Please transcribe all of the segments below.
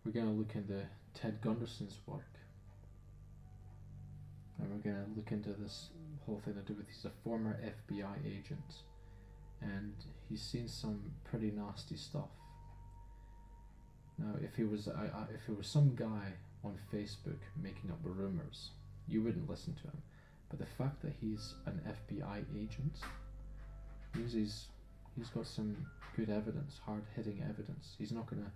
we're going to look into Ted Gunderson's work. And we're going to look into this whole thing to do with he's a former FBI agent. And he's seen some pretty nasty stuff. Now, if it was some guy on Facebook making up rumors, you wouldn't listen to him. But the fact that he's an FBI agent means he's got some good evidence, hard-hitting evidence. He's not going to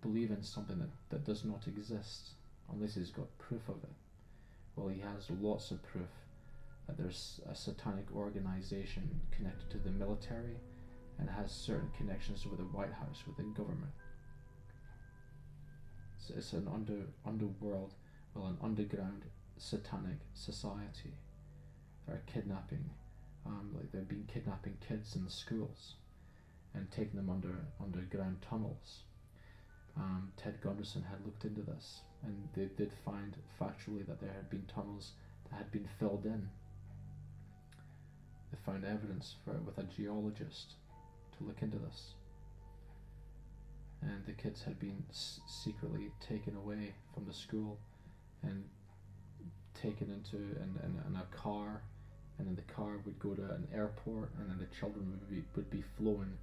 believe in something that does not exist unless he's got proof of it. Well, he has lots of proof that there's a satanic organization connected to the military and has certain connections with the White House, with the government. It's an underworld, well, an underground satanic society. They're kidnapping, like they've been kidnapping kids in the schools and taking them underground tunnels. Ted Gunderson had looked into this, and they did find factually that there had been tunnels that had been filled in. They found evidence for it with a geologist to look into this. And the kids had been secretly taken away from the school and taken into in a car, and then the car would go to an airport, and then the children would be flown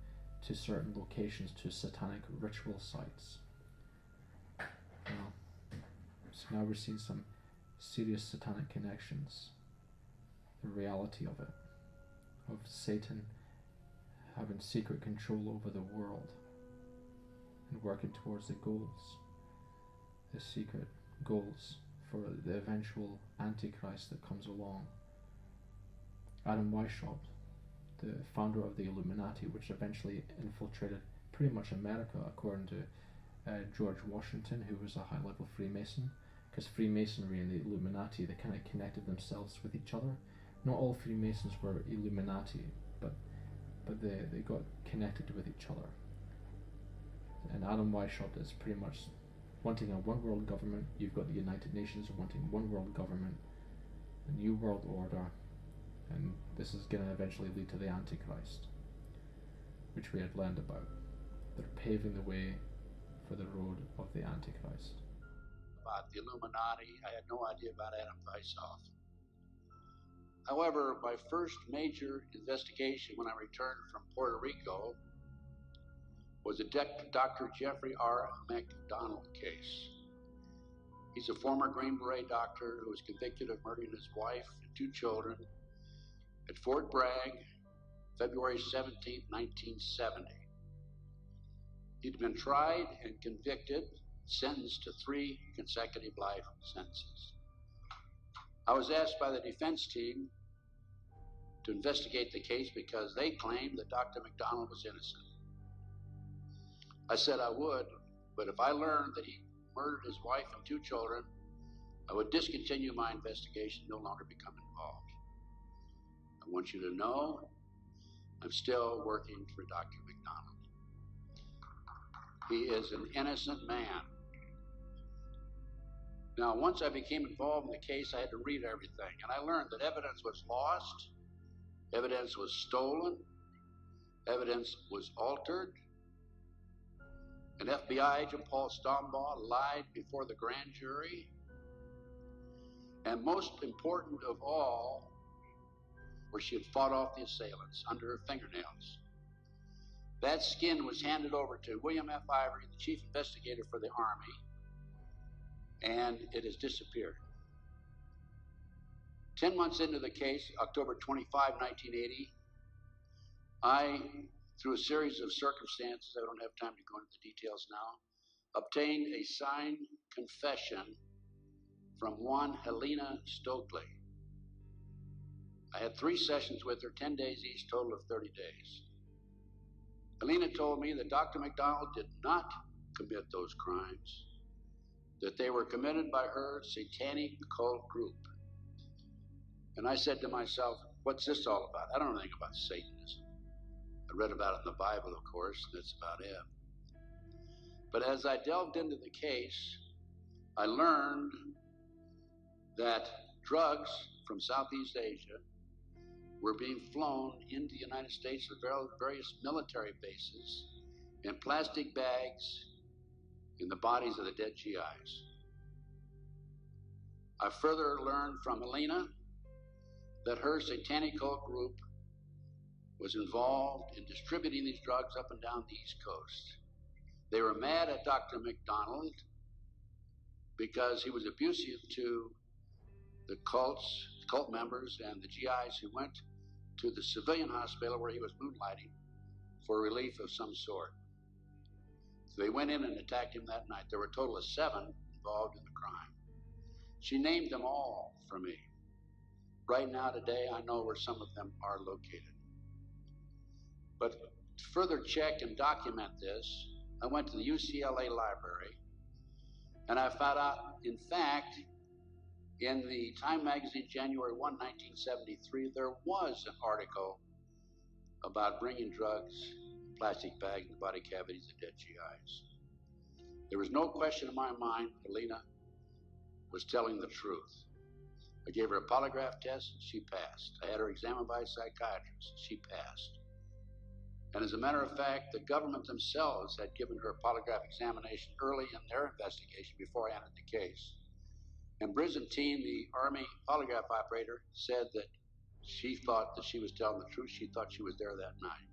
to certain locations, to satanic ritual sites. So now we're seeing some serious satanic connections, the reality of it, of Satan having secret control over the world and working towards the secret goals for the eventual Antichrist that comes along. Adam Weishaupt, the founder of the Illuminati, which eventually infiltrated pretty much America, according to George Washington, who was a high-level Freemason, because Freemasonry and the Illuminati, they kind of connected themselves with each other. Not all Freemasons were Illuminati, but they got connected with each other. And Adam Weishaupt is pretty much wanting a one-world government. You've got the United Nations wanting one world government, a new world order, and this is going to eventually lead to the Antichrist, which we had learned about. They're paving the way for the road of the Antichrist. About the Illuminati, I had no idea about Adam Weishaupt. However, my first major investigation when I returned from Puerto Rico was the Dr. Jeffrey R. McDonald case. He's a former Green Beret doctor who was convicted of murdering his wife and 2 children at Fort Bragg, February 17, 1970. He'd been tried and convicted, sentenced to 3 consecutive life sentences. I was asked by the defense team to investigate the case because they claimed that Dr. McDonald was innocent. I said I would, but if I learned that he murdered his wife and 2 children, I would discontinue my investigation, no longer become involved. I want you to know I'm still working for Dr. McDonald. He is an innocent man. Now, once I became involved in the case, I had to read everything, and I learned that evidence was lost, evidence was stolen, evidence was altered. An FBI agent, Paul Stombaugh, lied before the grand jury. And most important of all, where she had fought off the assailants under her fingernails. That skin was handed over to William F. Ivory, the chief investigator for the Army, and it has disappeared. 10 months into the case, October 25, 1980, I, through a series of circumstances, I don't have time to go into the details now, obtained a signed confession from one Helena Stokely. I had 3 sessions with her, 10 days each, total of 30 days. Helena told me that Dr. McDonald did not commit those crimes, that they were committed by her satanic cult group. And I said to myself, what's this all about? I don't know anything about Satanism. I read about it in the Bible, of course, and that's about it. But as I delved into the case, I learned that drugs from Southeast Asia were being flown into the United States to various military bases in plastic bags in the bodies of the dead GIs. I further learned from Helena that her satanic cult group was involved in distributing these drugs up and down the East Coast. They were mad at Dr. McDonald because he was abusive to the cult members and the GIs who went to the civilian hospital where he was moonlighting for relief of some sort. So they went in and attacked him that night. There were a total of 7 involved in the crime. She named them all for me. Right now, today, I know where some of them are located. But to further check and document this, I went to the UCLA library, and I found out, in fact, in the Time magazine, January 1, 1973, there was an article about bringing drugs, plastic bags, in the body cavities of dead GIs. There was no question in my mind Helena was telling the truth. I gave her a polygraph test, and she passed. I had her examined by a psychiatrist, she passed. And as a matter of fact, the government themselves had given her a polygraph examination early in their investigation before I entered the case. And Byzantine, the Army polygraph operator, said that she thought that she was telling the truth. She thought she was there that night.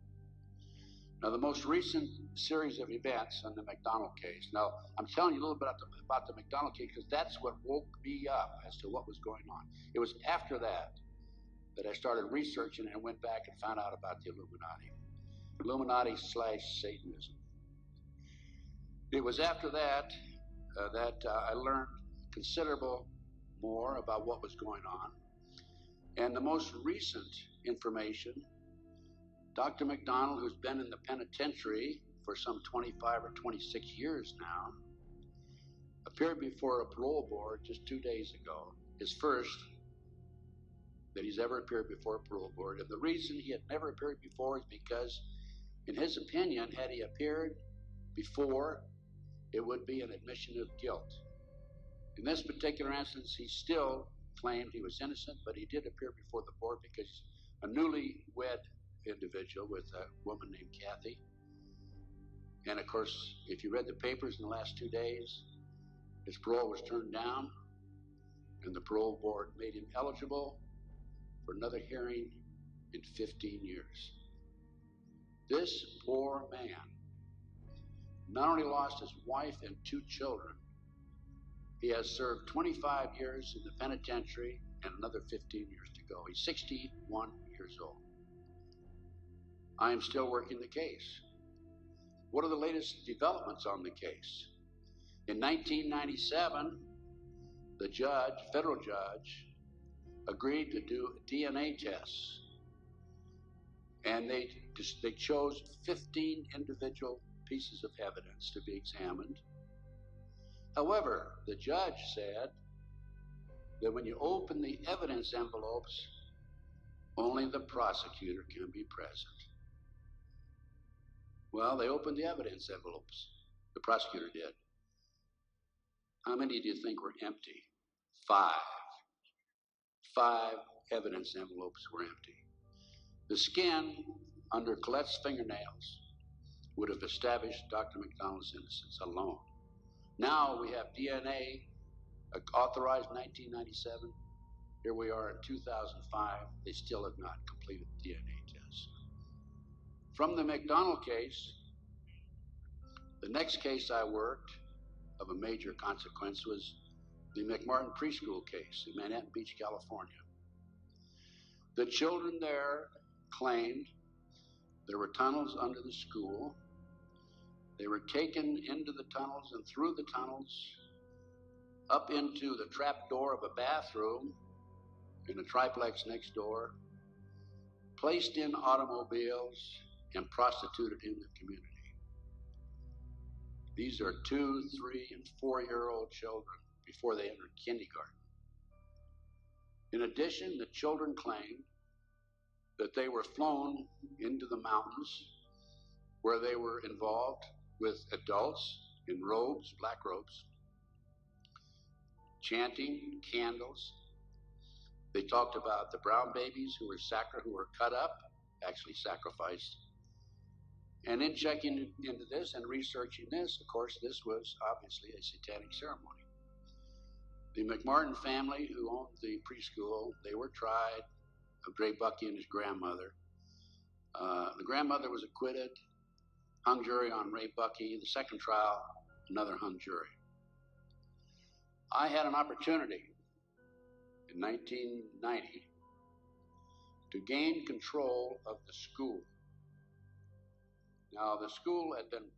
Now, the most recent series of events on the McDonald case. Now, I'm telling you a little bit about the McDonald case because that's what woke me up as to what was going on. It was after that I started researching and went back and found out about the Illuminati/Satanism. It was after that I learned considerable more about what was going on. And the most recent information, Dr. McDonald, who's been in the penitentiary for some 25 or 26 years now, appeared before a parole board just 2 days ago. His first that he's ever appeared before a parole board. And the reason he had never appeared before is because, in his opinion, had he appeared before, it would be an admission of guilt. In this particular instance, he still claimed he was innocent, but he did appear before the board because a newly-wed individual with a woman named Kathy. And of course, if you read the papers in the last 2 days, his parole was turned down, and the parole board made him eligible for another hearing in 15 years. This poor man not only lost his wife and 2 children, he has served 25 years in the penitentiary and another 15 years to go. He's 61 years old. I am still working the case. What are the latest developments on the case? In 1997, the federal judge, agreed to do DNA tests. And they chose 15 individual pieces of evidence to be examined. However, the judge said that when you open the evidence envelopes, only the prosecutor can be present. Well, they opened the evidence envelopes. The prosecutor did. How many do you think were empty? 5. 5 evidence envelopes were empty. The skin under Colette's fingernails would have established Dr. McDonald's innocence alone. Now we have DNA authorized in 1997. Here we are in 2005. They still have not completed the DNA test. From the McDonald case, the next case I worked of a major consequence was the McMartin preschool case in Manhattan Beach, California. The children there claimed there were tunnels under the school. They were taken into the tunnels and through the tunnels up into the trap door of a bathroom in a triplex next door, placed in automobiles, and prostituted in the community. These are 2, 3, and 4-year-old children before they entered kindergarten. In addition, the children claimed that they were flown into the mountains where they were involved with adults in robes, black robes, chanting, candles. They talked about the brown babies who were cut up, actually sacrificed, And in checking into this and researching this, of course, this was obviously a satanic ceremony. The McMartin family, who owned the preschool, they were tried of Ray Bucky and his grandmother. The grandmother was acquitted, hung jury on Ray Bucky. The second trial, another hung jury. I had an opportunity in 1990 to gain control of the school. Now, the school had been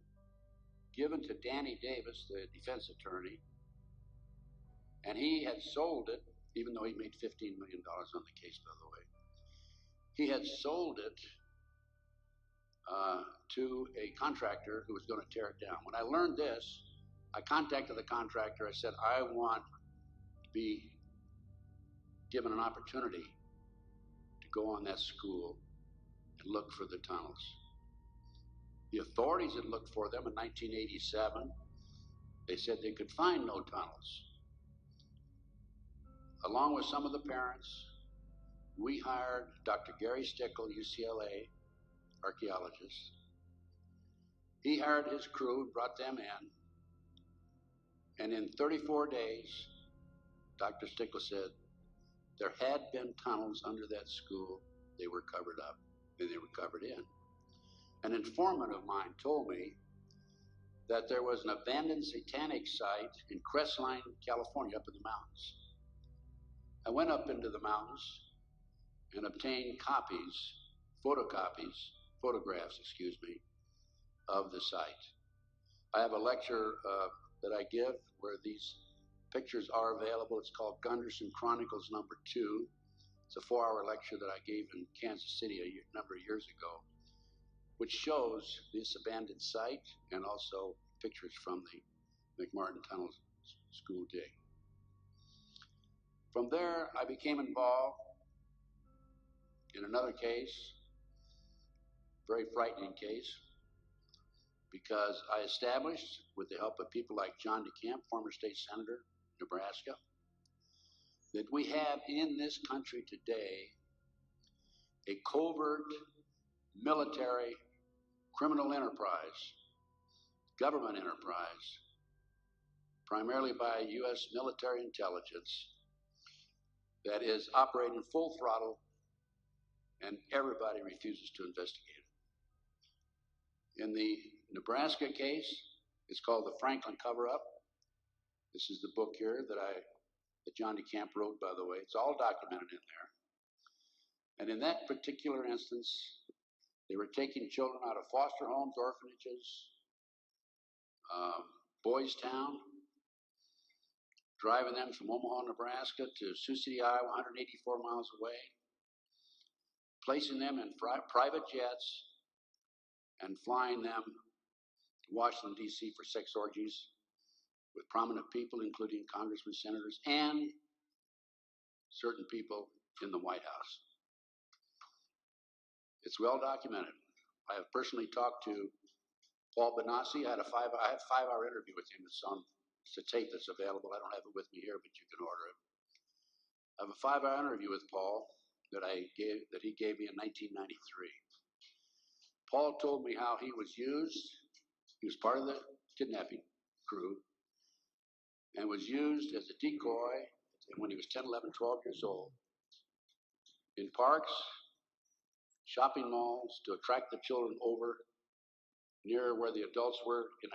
given to Danny Davis, the defense attorney, and he had sold it, even though he made $15 million on the case, by the way. He had sold it to a contractor who was going to tear it down. When I learned this, I contacted the contractor. I said, I want to be given an opportunity to go on that school and look for the tunnels. The authorities had looked for them in 1987. They said they could find no tunnels. Along with some of the parents, we hired Dr. Gary Stickle, UCLA archaeologist. He hired his crew and brought them in. And in 34 days, Dr. Stickle said, there had been tunnels under that school. They were covered up, and they were covered in. An informant of mine told me that there was an abandoned satanic site in Crestline, California, up in the mountains. I went up into the mountains and obtained photographs, of the site. I have a lecture that I give where these pictures are available. It's called Gunderson Chronicles #2. It's a 4-hour lecture that I gave in Kansas City a number of years ago, which shows this abandoned site and also pictures from the McMartin Tunnel school dig. From there, I became involved in another case, very frightening case, because I established, with the help of people like John DeCamp, former state senator, Nebraska, that we have in this country today a covert military criminal enterprise, government enterprise, primarily by U.S. military intelligence, that is operating full throttle, and everybody refuses to investigate it. In the Nebraska case, it's called the Franklin Cover-Up. This is the book here that John DeCamp wrote, by the way. It's all documented in there. And in that particular instance, they were taking children out of foster homes, orphanages, Boys Town, driving them from Omaha, Nebraska to Sioux City, Iowa, 184 miles away, placing them in private jets and flying them to Washington, D.C. for sex orgies with prominent people, including congressmen, senators, and certain people in the White House. It's well documented. I have personally talked to Paul Benassi. I had a 5-hour interview with him. It's a tape that's available. I don't have it with me here, but you can order it. I have a 5-hour interview with Paul that he gave me in 1993. Paul told me how he was used. He was part of the kidnapping crew and was used as a decoy when he was 10, 11, 12 years old in parks, shopping malls, to attract the children over near where the adults were in